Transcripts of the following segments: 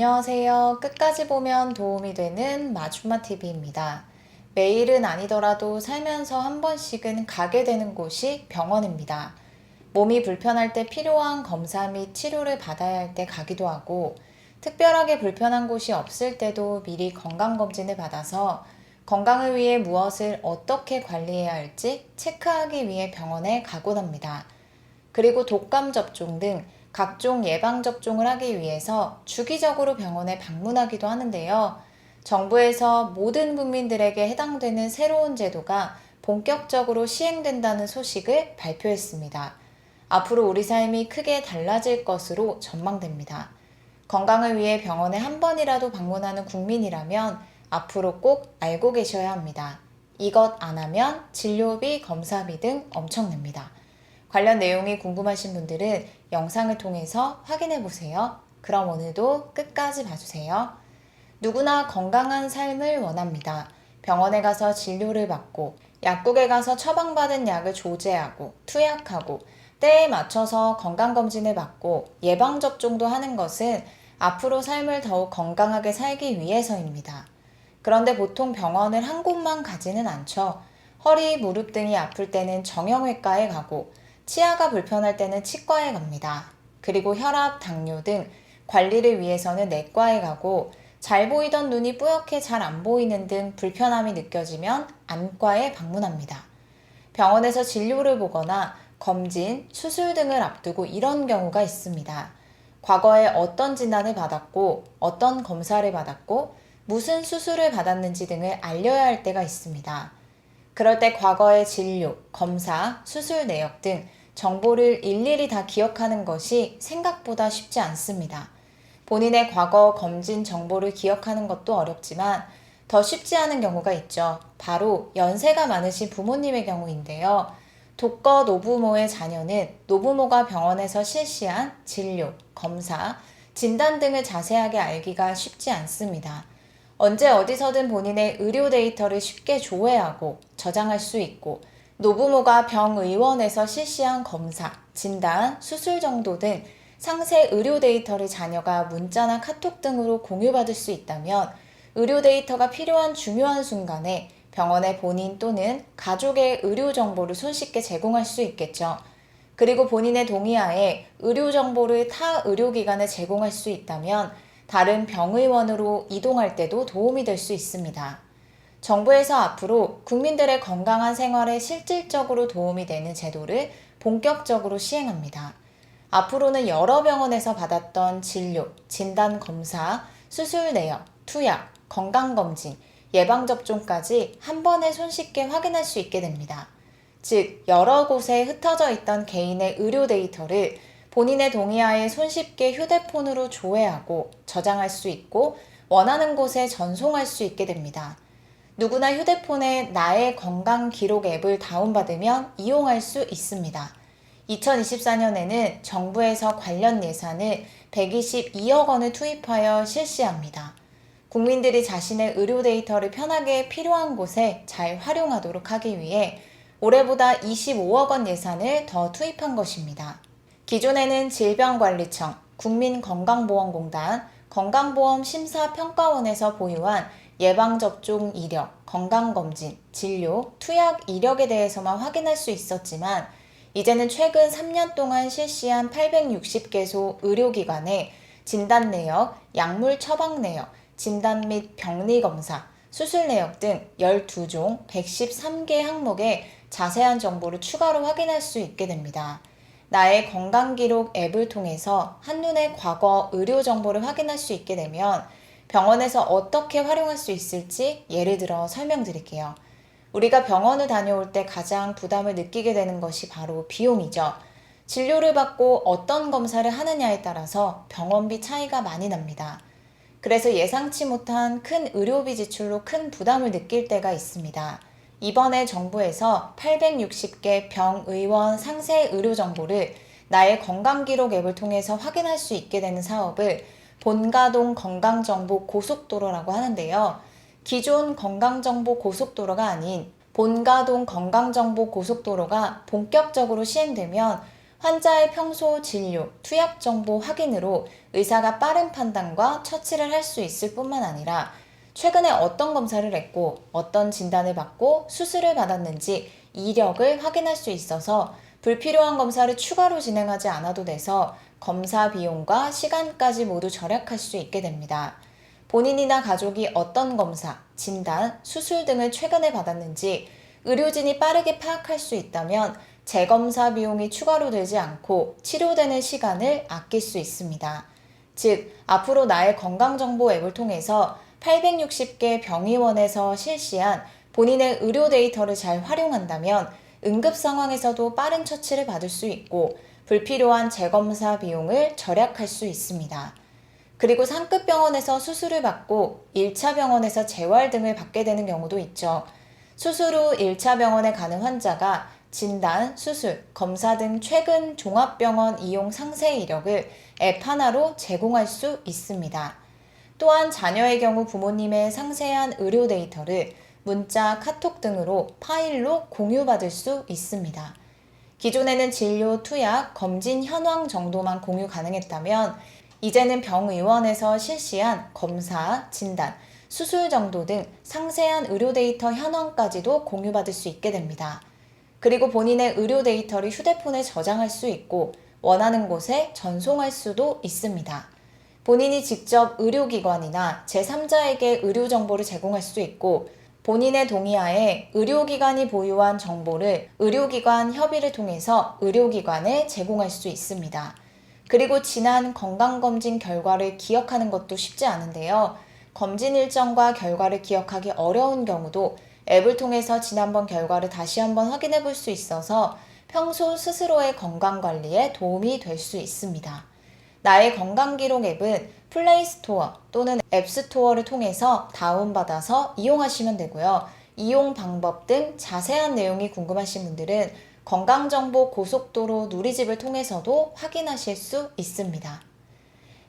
안녕하세요. 끝까지 보면 도움이 되는 마줌마TV입니다. 매일은 아니더라도 살면서 한 번씩은 가게 되는 곳이 병원입니다. 몸이 불편할 때 필요한 검사 및 치료를 받아야 할 때 가기도 하고, 특별하게 불편한 곳이 없을 때도 미리 건강검진을 받아서 건강을 위해 무엇을 어떻게 관리해야 할지 체크하기 위해 병원에 가곤 합니다. 그리고 독감 접종 등 각종 예방접종을 하기 위해서 주기적으로 병원에 방문하기도 하는데요. 정부에서 모든 국민들에게 해당되는 새로운 제도가 본격적으로 시행된다는 소식을 발표했습니다. 앞으로 우리 삶이 크게 달라질 것으로 전망됩니다. 건강을 위해 병원에 한 번이라도 방문하는 국민이라면 앞으로 꼭 알고 계셔야 합니다. 이것 안 하면 진료비, 검사비 등 엄청납니다. 관련 내용이 궁금하신 분들은 영상을 통해서 확인해 보세요. 그럼 오늘도 끝까지 봐주세요. 누구나 건강한 삶을 원합니다. 병원에 가서 진료를 받고, 약국에 가서 처방받은 약을 조제하고, 투약하고, 때에 맞춰서 건강검진을 받고, 예방접종도 하는 것은 앞으로 삶을 더욱 건강하게 살기 위해서입니다. 그런데 보통 병원을 한 곳만 가지는 않죠. 허리, 무릎 등이 아플 때는 정형외과에 가고, 치아가 불편할 때는 치과에 갑니다. 그리고 혈압, 당뇨 등 관리를 위해서는 내과에 가고, 잘 보이던 눈이 뿌옇게 잘 안 보이는 등 불편함이 느껴지면 안과에 방문합니다. 병원에서 진료를 보거나 검진, 수술 등을 앞두고 이런 경우가 있습니다. 과거에 어떤 진단을 받았고, 어떤 검사를 받았고, 무슨 수술을 받았는지 등을 알려야 할 때가 있습니다. 그럴 때 과거의 진료, 검사, 수술 내역 등 정보를 일일이 다 기억하는 것이 생각보다 쉽지 않습니다. 본인의 과거 검진 정보를 기억하는 것도 어렵지만 더 쉽지 않은 경우가 있죠. 바로 연세가 많으신 부모님의 경우인데요. 독거 노부모의 자녀는 노부모가 병원에서 실시한 진료, 검사, 진단 등을 자세하게 알기가 쉽지 않습니다. 언제 어디서든 본인의 의료 데이터를 쉽게 조회하고 저장할 수 있고, 노부모가 병의원에서 실시한 검사, 진단, 수술 정도 등 상세 의료 데이터를 자녀가 문자나 카톡 등으로 공유받을 수 있다면 의료 데이터가 필요한 중요한 순간에 병원의 본인 또는 가족의 의료 정보를 손쉽게 제공할 수 있겠죠. 그리고 본인의 동의하에 의료 정보를 타 의료기관에 제공할 수 있다면 다른 병의원으로 이동할 때도 도움이 될 수 있습니다. 정부에서 앞으로 국민들의 건강한 생활에 실질적으로 도움이 되는 제도를 본격적으로 시행합니다. 앞으로는 여러 병원에서 받았던 진료, 진단 검사, 수술 내역, 투약, 건강검진, 예방접종까지 한 번에 손쉽게 확인할 수 있게 됩니다. 즉, 여러 곳에 흩어져 있던 개인의 의료 데이터를 본인의 동의하에 손쉽게 휴대폰으로 조회하고 저장할 수 있고 원하는 곳에 전송할 수 있게 됩니다. 누구나 휴대폰에 나의 건강 기록 앱을 다운받으면 이용할 수 있습니다. 2024년에는 정부에서 관련 예산을 122억 원을 투입하여 실시합니다. 국민들이 자신의 의료 데이터를 편하게 필요한 곳에 잘 활용하도록 하기 위해 올해보다 25억 원 예산을 더 투입한 것입니다. 기존에는 질병관리청, 국민건강보험공단, 건강보험심사평가원에서 보유한 예방접종 이력, 건강검진, 진료, 투약 이력에 대해서만 확인할 수 있었지만 이제는 최근 3년 동안 실시한 860개소 의료기관에 진단 내역, 약물 처방 내역, 진단 및 병리검사, 수술 내역 등 12종 113개 항목에 자세한 정보를 추가로 확인할 수 있게 됩니다. 나의 건강기록 앱을 통해서 한눈에 과거 의료 정보를 확인할 수 있게 되면 병원에서 어떻게 활용할 수 있을지 예를 들어 설명드릴게요. 우리가 병원을 다녀올 때 가장 부담을 느끼게 되는 것이 바로 비용이죠. 진료를 받고 어떤 검사를 하느냐에 따라서 병원비 차이가 많이 납니다. 그래서 예상치 못한 큰 의료비 지출로 큰 부담을 느낄 때가 있습니다. 이번에 정부에서 860개 병의원 상세 의료 정보를 나의 건강기록 앱을 통해서 확인할 수 있게 되는 사업을 본가동 건강정보 고속도로라고 하는데요. 기존 건강정보 고속도로가 아닌 본가동 건강정보 고속도로가 본격적으로 시행되면 환자의 평소 진료, 투약 정보 확인으로 의사가 빠른 판단과 처치를 할 수 있을 뿐만 아니라 최근에 어떤 검사를 했고 어떤 진단을 받고 수술을 받았는지 이력을 확인할 수 있어서 불필요한 검사를 추가로 진행하지 않아도 돼서 검사 비용과 시간까지 모두 절약할 수 있게 됩니다. 본인이나 가족이 어떤 검사, 진단, 수술 등을 최근에 받았는지 의료진이 빠르게 파악할 수 있다면 재검사 비용이 추가로 들지 않고 치료되는 시간을 아낄 수 있습니다. 즉, 앞으로 나의 건강정보 앱을 통해서 860개 병의원에서 실시한 본인의 의료 데이터를 잘 활용한다면 응급 상황에서도 빠른 처치를 받을 수 있고 불필요한 재검사 비용을 절약할 수 있습니다. 그리고 상급 병원에서 수술을 받고 1차 병원에서 재활 등을 받게 되는 경우도 있죠. 수술 후 1차 병원에 가는 환자가 진단, 수술, 검사 등 최근 종합병원 이용 상세 이력을 앱 하나로 제공할 수 있습니다. 또한 자녀의 경우 부모님의 상세한 의료 데이터를 문자, 카톡 등으로 파일로 공유받을 수 있습니다. 기존에는 진료, 투약, 검진 현황 정도만 공유 가능했다면 이제는 병의원에서 실시한 검사, 진단, 수술 정도 등 상세한 의료 데이터 현황까지도 공유받을 수 있게 됩니다. 그리고 본인의 의료 데이터를 휴대폰에 저장할 수 있고 원하는 곳에 전송할 수도 있습니다. 본인이 직접 의료기관이나 제3자에게 의료 정보를 제공할 수 있고 본인의 동의하에 의료기관이 보유한 정보를 의료기관 협의를 통해서 의료기관에 제공할 수 있습니다. 그리고 지난 건강검진 결과를 기억하는 것도 쉽지 않은데요. 검진 일정과 결과를 기억하기 어려운 경우도 앱을 통해서 지난번 결과를 다시 한번 확인해 볼 수 있어서 평소 스스로의 건강관리에 도움이 될 수 있습니다. 나의 건강기록 앱은 플레이스토어 또는 앱스토어를 통해서 다운받아서 이용하시면 되고요. 이용 방법 등 자세한 내용이 궁금하신 분들은 건강정보 고속도로 누리집을 통해서도 확인하실 수 있습니다.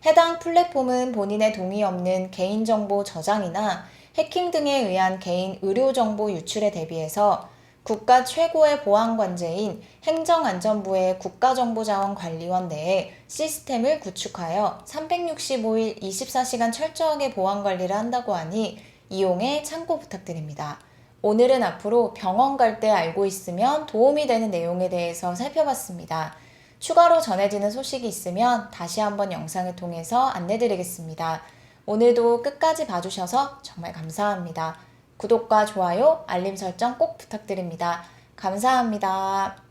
해당 플랫폼은 본인의 동의 없는 개인정보 저장이나 해킹 등에 의한 개인 의료정보 유출에 대비해서 국가 최고의 보안관제인 행정안전부의 국가정보자원관리원 내에 시스템을 구축하여 365일 24시간 철저하게 보안관리를 한다고 하니 이용에 참고 부탁드립니다. 오늘은 앞으로 병원 갈 때 알고 있으면 도움이 되는 내용에 대해서 살펴봤습니다. 추가로 전해지는 소식이 있으면 다시 한번 영상을 통해서 안내드리겠습니다. 오늘도 끝까지 봐주셔서 정말 감사합니다. 구독과 좋아요, 알림 설정 꼭 부탁드립니다. 감사합니다.